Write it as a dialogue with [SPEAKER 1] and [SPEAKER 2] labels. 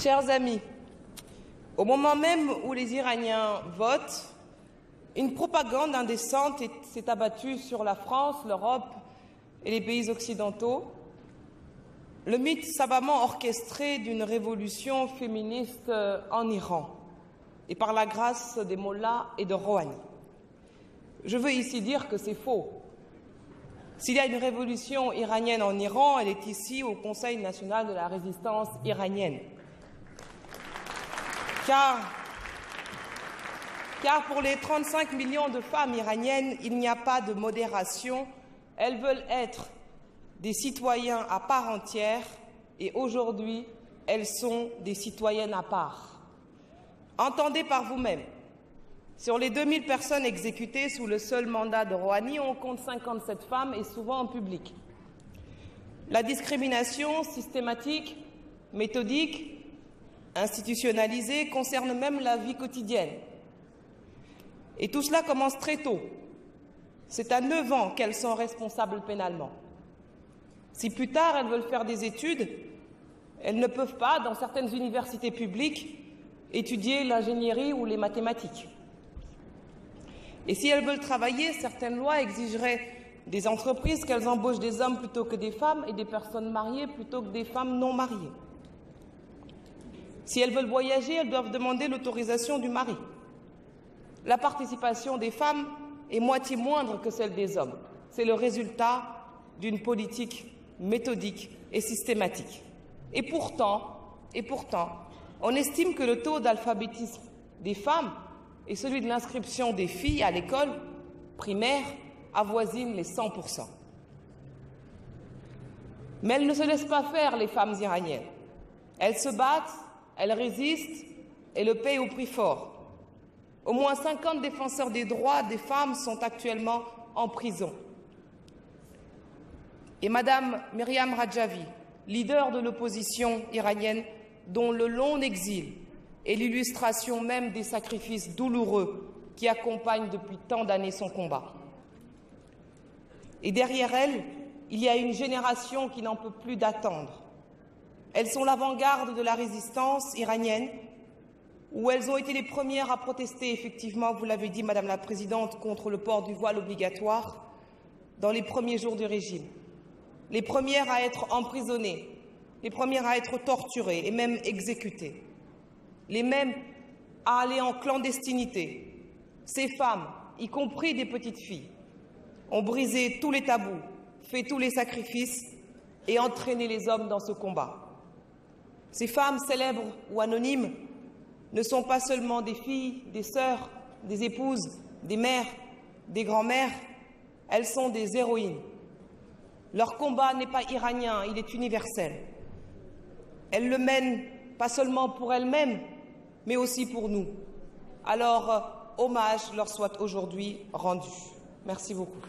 [SPEAKER 1] Chers amis, au moment même où les Iraniens votent, une propagande indécente s'est abattue sur la France, l'Europe et les pays occidentaux. Le mythe savamment orchestré d'une révolution féministe en Iran et par la grâce des mollahs et de Rouhani. Je veux ici dire que c'est faux. S'il y a une révolution iranienne en Iran, elle est ici au Conseil national de la résistance iranienne. Car pour les 35 millions de femmes iraniennes, il n'y a pas de modération. Elles veulent être des citoyens à part entière et aujourd'hui, elles sont des citoyennes à part. Entendez par vous-même. Sur les 2000 personnes exécutées sous le seul mandat de Rouhani, on compte 57 femmes et souvent en public. La discrimination systématique, méthodique, institutionnalisée concerne même la vie quotidienne. Et tout cela commence très tôt. C'est à 9 ans qu'elles sont responsables pénalement. Si plus tard elles veulent faire des études, elles ne peuvent pas, dans certaines universités publiques, étudier l'ingénierie ou les mathématiques. Et si elles veulent travailler, certaines lois exigeraient des entreprises qu'elles embauchent des hommes plutôt que des femmes et des personnes mariées plutôt que des femmes non mariées. Si elles veulent voyager, elles doivent demander l'autorisation du mari. La participation des femmes est moitié moindre que celle des hommes. C'est le résultat d'une politique méthodique et systématique. Et pourtant, on estime que le taux d'alphabétisme des femmes et celui de l'inscription des filles à l'école primaire avoisinent les 100%. Mais elles ne se laissent pas faire, les femmes iraniennes. Elles se battent, elles résistent et le payent au prix fort. Au moins 50 défenseurs des droits des femmes sont actuellement en prison. Et Madame Myriam Rajavi, leader de l'opposition iranienne, dont le long exil est l'illustration même des sacrifices douloureux qui accompagnent depuis tant d'années son combat. Et derrière elle, il y a une génération qui n'en peut plus d'attendre. Elles sont l'avant-garde de la résistance iranienne, où elles ont été les premières à protester, effectivement, vous l'avez dit, Madame la Présidente, contre le port du voile obligatoire dans les premiers jours du régime. Les premières à être emprisonnées, les premières à être torturées et même exécutées, les mêmes à aller en clandestinité. Ces femmes, y compris des petites filles, ont brisé tous les tabous, fait tous les sacrifices et entraîné les hommes dans ce combat. Ces femmes, célèbres ou anonymes, ne sont pas seulement des filles, des sœurs, des épouses, des mères, des grands-mères, elles sont des héroïnes. Leur combat n'est pas iranien, il est universel. Elles le mènent pas seulement pour elles-mêmes, mais aussi pour nous. Alors, hommage leur soit aujourd'hui rendu. Merci beaucoup.